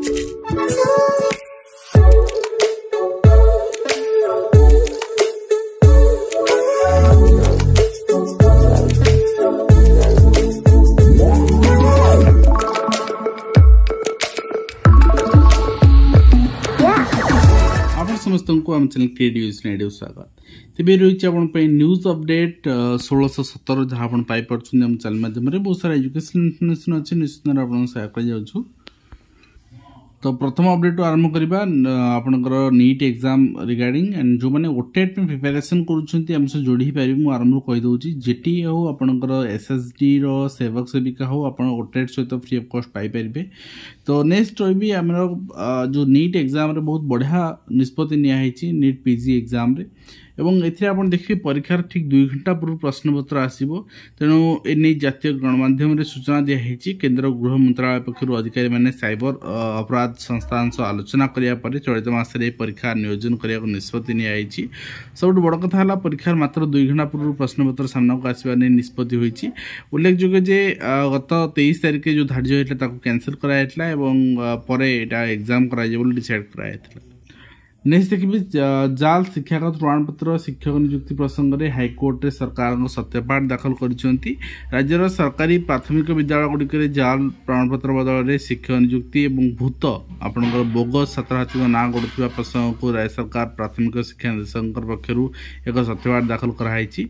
समस्त को आम चैनल क्रिएटिव स्वागत तेज रही है न्यूज अपडेट 1617 जहाँ आप पाइपर आम चैनल माध्यम बहुत सारा एजुकेशन इनफर्मेशन अच्छे निश्चित आप सेयार कर तो प्रथम अपडेट आरंभ करवा आपंकर नीट एग्जाम रिगार्डिंग एंड जो मैंने ओटेट प्रिपेरेसन करुँच जोड़ी पारे मुझे आरंभ कहीदे जेटी हो आपंकर एसएसडी सेवक सेविका हो आप ओटेट सहित फ्री ऑफ कॉस्ट पाइपर तो नेक्स्ट रही आम जो नीट एग्जाम रे बहुत बढ़िया निष्पत्ति नियाई नीट पीजी एग्जाम रे एवं आप देखिए परीक्षार ठीक 2 घंटा पूर्व प्रश्नपत्र आसो तेणु एने जातीय गणमाध्यम सूचना दिखाई केंद्र गृह मंत्रालय पक्षर अधिकारी मैंने साइबर अपराध संस्थान सह आलोचना करने चलित मासरे परीक्षा नियोजन करने को निष्पत्ति नियाई सब बड़ कथा है परीक्षार मात्र 2 घंटा पूर्व प्रश्नपत्र सामना को आसवा निष्पत्ति होती उल्लेखযোग्य जे गत 23 तारिख जो धार्य होता कैंसल कराइला पर एग्जाम कर डिसाइड कराइला नेक्स्ट देखिए जाल शिक्षागत प्रमाणपत्र शिक्षक नियुक्ति प्रसंग में हाइकोर्ट रे सरकार सत्यपाठ दाखल कर राज्यर सरकारी प्राथमिक विद्यालय गुड़िक जाल प्रमाणपत्र बदल में शिक्षक नियुक्ति और भूत आपंकर बोगस छात्र छात्री ना गढ़ुवा प्रसंग को राज्य सरकार प्राथमिक शिक्षा निदेशक पक्षर एक सत्यपाठ दाखल कराई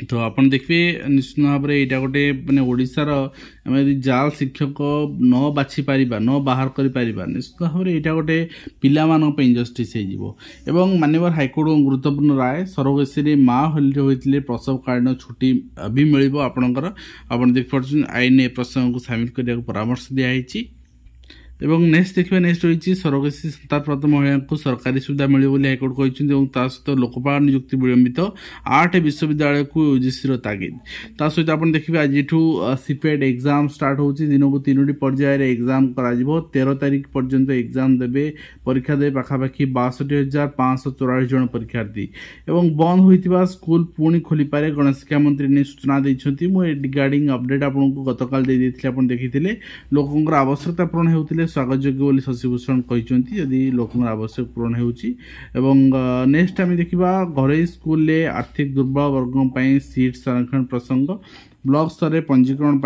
तो आपन देखिए निश्चित भाव में यहाँ गोटे मैंने ओडिशार आम यदि जाल शिक्षक न बाछि पारिबा न बाहर करि पारिबा निश्चित भाव में यहाँ गोटे पिलामानन जस्टिस हो माननीय हाइकोर्ट गुरुत्वपूर्ण राय सरोगेसी माँ होते प्रसवकालीन छुट्टी भी मिल आपणकर आप देखिए आईन ए प्रसंग को सामिल करने परामर्श दिखाई एवं नेक्स्ट देखिए नेक्स्ट रही सरोगेसी संतान प्राप्त महिला को सरकारी सुविधा मिले हाइकोर्ट कहते सहित लोकपाल नियुक्ति विलंबित 8 विश्वविद्यालय को यूजीसी तागिद सहित आप देखिए आज सीपेट एग्जाम स्टार्ट हो दिन को 3टी पर्यायर एग्जाम कर 13 तारिख पर्यंत एग्जाम देवे परीक्षा दे पाखापाखि 62,544 जन परीक्षार्थी एवं बंद होता स्कूल पुणी खोली पारे गणशिक्षा मंत्री ने सूचना देते मुझे रिगार्डिंग अपडेट आपको गतकाल देखी लोकंर आवश्यकता पूरण होते स्वागत योग्य शशिभूषण कहते यदि लोक आवश्यक पूरण हो नेक्स्ट आम देखा घरे स्कूल आर्थिक दुर्बल वर्ग सीट संरक्षण प्रसंग ब्लॉक स्तर में पंजीकरण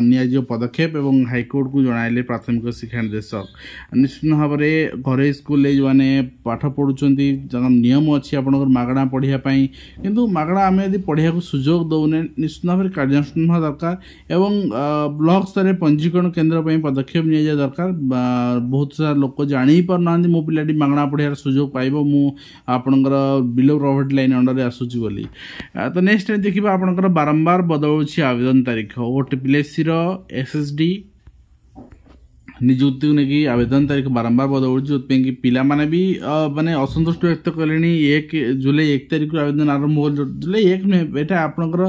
निया पदक्षेप एवं हाइकोर्ट को जणाइले प्राथमिक शिक्षा निदेशक निश्चित भाव में घरे स्कूल जो मैंने पाठ पढ़ुं नियम अच्छी आप मागणा पढ़ाई किंतु मागणा आम यदि पढ़ा सुजोग दौने निश्चित भाव में कार्यानुष्ठान होगा दरकार एवं ब्लॉक स्तर में पंजीकरण केन्द्र पदक्षेप निया दरकार बहुत सारा लोक जानी पारना मो पिलाटी मागणा पढ़ार सुजोग पाइब मुझर बिलो पॉवर्टी लाइन अंडर आसूची बोली तो नेक्स्ट देखिए आपंकर बारंबार बदल आवेदन तारीख ओटीपीएससी एसएसडी नियुक्ति को लेकिन आवेदन तारीख बारंबार बदलू जो पिला माने भी माने असंतुष्ट व्यक्त कले 1 जुलाई 1 तारिख आवेदन आरंभ हो जुलाई 1 नुहे एटा आपनकर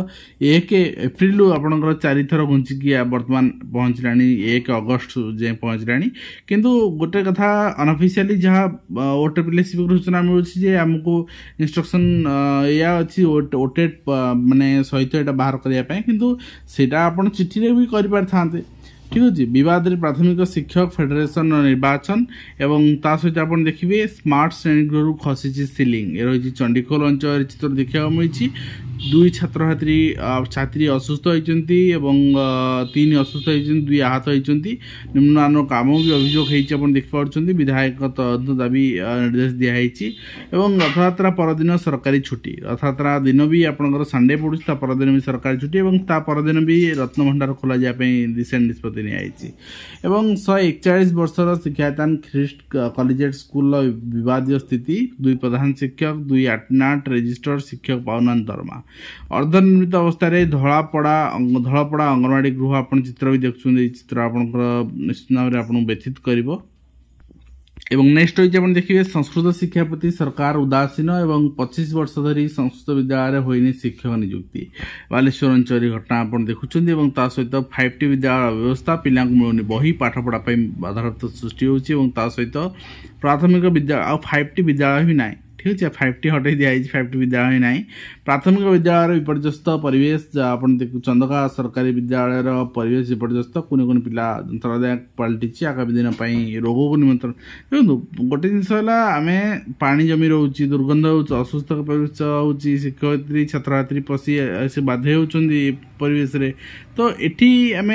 1 एप्रिल आपनकर 4 थर घुंचिकी वर्तमान पहुँचला 1 अगस्त जाए पहुँचला किंतु गोटे कथा अनऑफिशियली जहाँ ओटीपीएससी सूचना मिलूँ आमको इंस्ट्रक्शन या अच्छी ओटेट माने सहित एटा बाहर करने किंतु सेटा आपण चिठी भी कर पारि थांते ठीक अच्छे विवाद रे प्राथमिक शिक्षक फेडरेशन निर्वाचन एवं ता सहित आप देखिए स्मार्ट श्रेणीगृह खसी सिलिंग ये रही चंडीखोल अंचल चित्र देखा मिली 2 छात्र छात्री असुस्थ होती 3 असुस्थ होती 2 आहत होती निम्नमान काम भी अभियोग देखिए विधायक तदंत दाबी निर्देश दिखाई रथयात्रा परदिन सरकारी छुट्टी रथयात्रा दिन भी आपंकर संडे पड़ू परदिन भी सरकारी छुट्टी और परदिन भी रत्नभंडार खोल रिसेंट निष्पत्ति नियाई 141 वर्षर शिक्षायतन ख्रीस्ट कॉलेजिएट स्कूल विवाद स्थिति 2 प्रधान शिक्षक 2 आटनाट रेजिस्टर्ड शिक्षक पाउना दरमा अर्धनिर्मित अवस्था धलापड़ा अंगनवाड़ी गृह आप चित्र भी देखुं चित्र आप निश्चित भाव में आपको व्यथित कर नेक्स्ट रही देखिए संस्कृत शिक्षा प्रति सरकार उदासीन एवं 25 वर्ष धरी संस्कृत विद्यालय होनी शिक्षक नियुक्ति बालेश्वर अंचल घटना आप देखुं सहित 5टी विद्यालय व्यवस्था पिला मिलूनी बही पाठ पढ़ाई बाधारत सृष्टि होता सहित प्राथमिक विद्यालय 5टी विद्यालय भी ना ठीक अच्छे 5टी हटाई दिखाई 5टी विद्यालय ना प्राथमिक विद्यालय विपर्यस्त परिवेश आप देखो चंदका सरकारी विद्यालय परिवेश विपर्यस्त कुने कुने पिला अंतरादाय पलटि आगामी दिन रोग को निमंत्रण देखो गोटे जिनस आम पा जमी रोचे दुर्गंध हो असुस्थ परिवेश हो शिक्षयित्री छात्र छात्री पशि से बाध्य होती परिवेश रे तो एठी आम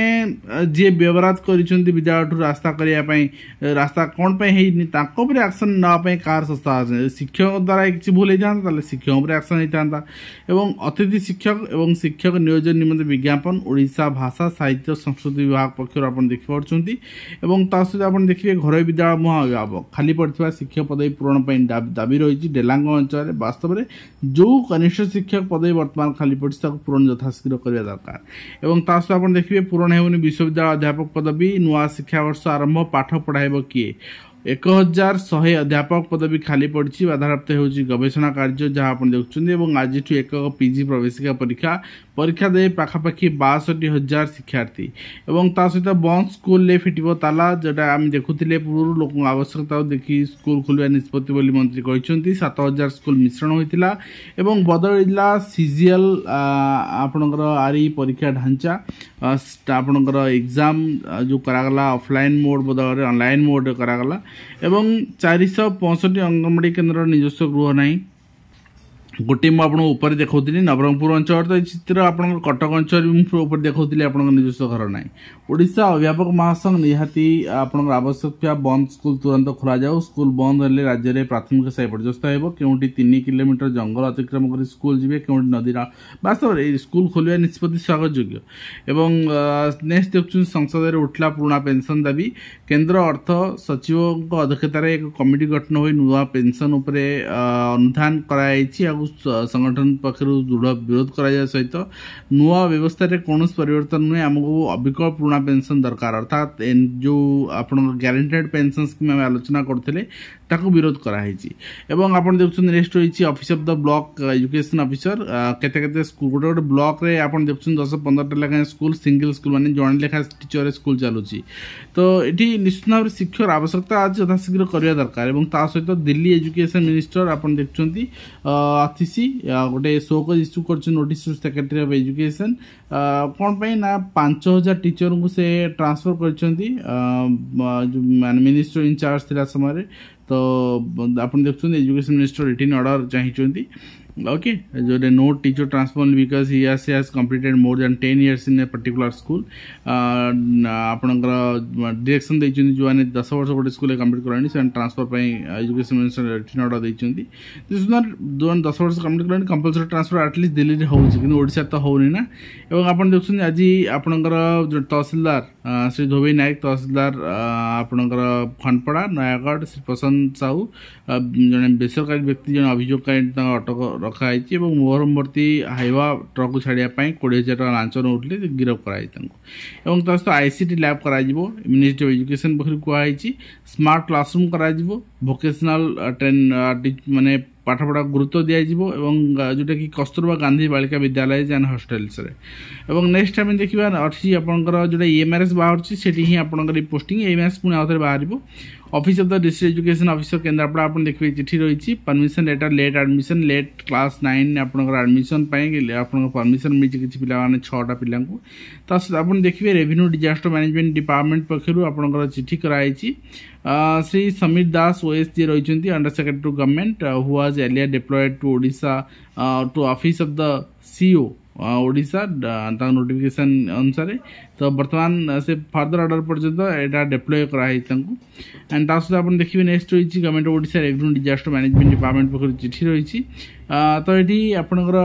जी व्यवहार कर विद्यालय रास्ता करने रास्ता कौन पर एक्शन नापी कार संस्था शिक्षक द्वारा किसी भूल होता शिक्षक पर एक्शन होता एवं अतिथि शिक्षक एवं शिक्षक नियोजन निमंत्रण विज्ञापन ओडिशा भाषा साहित्य संस्कृति विभाग पक्षर आप देखिपी एवं सहित आप देखिए घर विद्यालय महाअभिभावक खाली पड़ता शिक्षक पदवी पूरण दाबी रही डेलांग अंचल वास्तव में जो कनिष्ठ शिक्षक पदवी वर्तमान खाली पड़ी पूरण यथाशीघ्र करने दरकार एवं सहित आप देखिए पूरण होनी विश्वविद्यालय अध्यापक पदवी नुआ शिक्षा वर्ष आरंभ पाठ पढ़ाइब किए 1100 अध्यापक पदवी खाली पड़ी बाधाप्राप्त हो गवेषणा कार्य जहाँ आप देखुं आज एक पीजी प्रवेशिका परीक्षा दे पाखापाखि 62,000 शिक्षार्थी एवं सहित बंद स्कूल फिटब ताला जोटा आम देखुले पूर्व लोक आवश्यकता देखी स्कूल खोलिया निष्पत्ति बोली मंत्री कहते 7,000 स्कूल मिश्रण होता एवं बदलला सीजीएल आपणकर आरी परीक्षा ढांचा आपणकर एग्जाम जो करागला ऑफलाइन मोड बदल ऑनलाइन मोड करागला एवं 465 अंगनवाड़ी केन्द्र निजस्व गृह ना गोटे मुझे देखी नवरंगपुर अंचल तो चित्र आप कटक अंचल देखी आप निजस्व घर ना ओडिशा अध्यापक महासंघ निहाती आप आवश्यक बंद स्कूल तुरंत खोल जाऊ स्कूल बंद हेल्ले राज्य में प्राथमिक साई पर्यस्त हो क्योंकि 3 किलोमीटर जंगल अतिक्रम कर स्कूल जी क्योंकि नदी वास्तव में स्कूल खोलिया निष्पत्ति स्वागत योग्य एवं नेक्स्ट देखुं संसद में उठला पुराणा पेंशन दाबी केन्द्र अर्थ सचिव अध्यक्षतार एक कमिटी गठन हो नुआ पेंशन उपरे अनुधान कराई संगठन पक्षर दृढ़ विरोध करा सहित नुआ व्यवस्था कौन परिवर्तन नुहे आमको अविकल पुराणा पेंशन दरकार अर्थात जो आप ग्यारंटेड पेंशन स्कीम आम आलोचना करते ताकू विरोध कराई एवं आप देखुं नेक्स्ट रही office of the block education officer केते स्कूल गोटे गोटे ब्लॉक रे आप देखुं 10-15 लेखा स्कूल सिंगल स्कूल माने जन लेखा टीचर स्कूल चलुची तो ये निश्चित भाव में शिक्षक आवश्यकता आज यथाशीघ्र करवा दरकार एवं सहित दिल्ली एजुकेशन मिनिस्टर आप देखुं आतिशी गोटे शोक इश्यू कर नोटिस सेक्रेटरी ऑफ एजुकेशन कौन पे ना 5,000 टीचर को से ट्रांसफर कर मिनिस्टर इनचार्ज थिला समय तो आप देखुं एजुकेशन मिनिस्टर रिटन ऑर्डर चाहिए okay जो no teacher transfer because he has completed more than 10 years in a particular school आपनकर डायरेक्शन देइछन जो आने 10 वर्ष गोटे स्कूल कंप्लीट करानी से ट्रांसफर पे एजुकेशन मिनिस्टर रिटन ऑर्डर देइछन दिस इज नॉट जो 10 वर्ष कंप्लीट करानी कंपलसरी ट्रांसफर एटलीस्ट दिल्ली रे होउछ कि ओडिसा तो होनी ना एवं आपन देखुन आज आपनकर जो तहसीलदार श्री धोबी नायक तहसीलदार आपनकर खनपड़ा नयागढ़ श्री प्रशांत साहू जने बेसरकारी व्यक्ति जने अभियोगकारी अटक रखाई मोहरमवर्ती हाइवा ट्रक को छाड़िया 20,000 टका लांच उठे गिरफ्त कराई सहित आईसीटी लैब कर मिनिस्ट्री ऑफ एजुकेशन पक्ष कहुई स्मार्ट क्लासरूम कर भोकेशनल ट्रेन माने पाठपढ़ा गुरुत्व दिज्व जोटा कि Kasturba Gandhi Balika Vidyalaya and hostels next आम देखा अच्छी आपंकर जो EMRS बाहर से ही आपंकर पोस्टिंग EMRS पुणी आउे बाहर office of the district education officer Kendrapara आप देखिए चिठी रही permission letter late admission late class 9 आपंकर एडमिशन आप परमिशन मिली किसी पिला 6टा पिला तो आप देखिए रेवेन्यू डिजास्टर मैनेजमेंट डिपार्टमेंट पक्षर आपंकर चिठी कराई श्री समीर दास OS जी रही under secretary to government who was earlier deployed to Odisha to office of the CO Odisha notification अनुसार तो बर्तमान से फर्दर ऑर्डर पर्यंत यहाँ डिप्लॉय कराई एंड सहित आप देखिए नेक्स्ट रही government of Odisha revenue disaster management department पक्ष चिठी रही तो ये आपंकर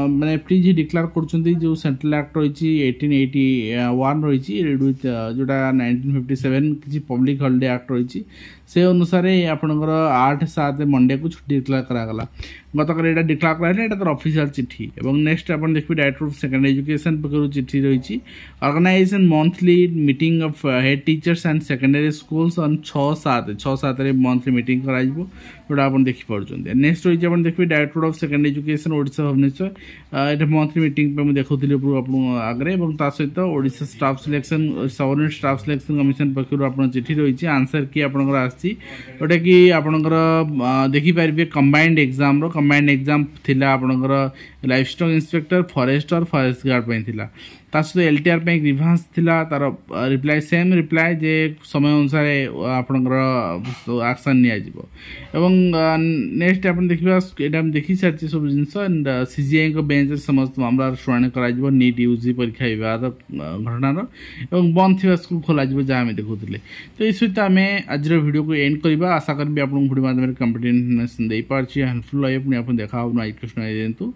मैंने FTG डिक्लेयर कर जो सेंट्रल एक्ट रही 1881 रही विथ जोटा 1957 किसी पब्लिक हॉलिडे एक्ट रही से अनुसार आपंकर 8/7 मंडे को छुट्टी डिक्लेयर करागला गतकाल यहाँ डिक्लेयर कराइले यहाँ तर ऑफिशियल चिठी एवं नेक्स्ट आप देखिए डायरेक्टर ऑफ सेकेंडरी एजुकेशन पक्ष चिठी रही organisation monthly meeting of head teachers and secondary schools on 6/7 रे मंथली मीटिंग करा जिवो जोटा आपण देखि पड़छन। नेक्स्ट होई आपण देखबे director of secondary education Odisha Bhubaneswar एटा मंथली मीटिंग पे मु देखुथिले आपण आगरे एवं ता सहित Odisha staff selection subordinate staff selection commission पक्षरु आपण चिठी रहिछि आंसर की आपनकर आछि ओटा कि आपनकर देखि पारिबे कंबाइंड एग्जाम थिला आपनकर livestock inspector forester forest guard पे थिला ता सहित एलटीआर पे ग्रीवांस थिला तार रिप्लाई सेम रिप्लाई जे समय अनुसार आपनकर एक्शन निया जिवो एवं नेक्स्ट आपण देखिबा एटा हम देखि सारछि सब जिंस एंड सीजीआई को बेंच समस्त मामला शुनानी करा जिवो नीट यूजी परीक्षा विवाद घटना रो एवं बंद थिबा स्कूल खोला जिवो जा हम देखुथिले। तो इस सहित आम आज वीडियो को एंड करबा आशा करबी आपण वीडियो माध्यम रे कंप्लीट इन्फॉर्मेशन दे पारछि हेल्पफुल लाइफ पुनी आपण देखा हो ना क्वेश्चन देंतु।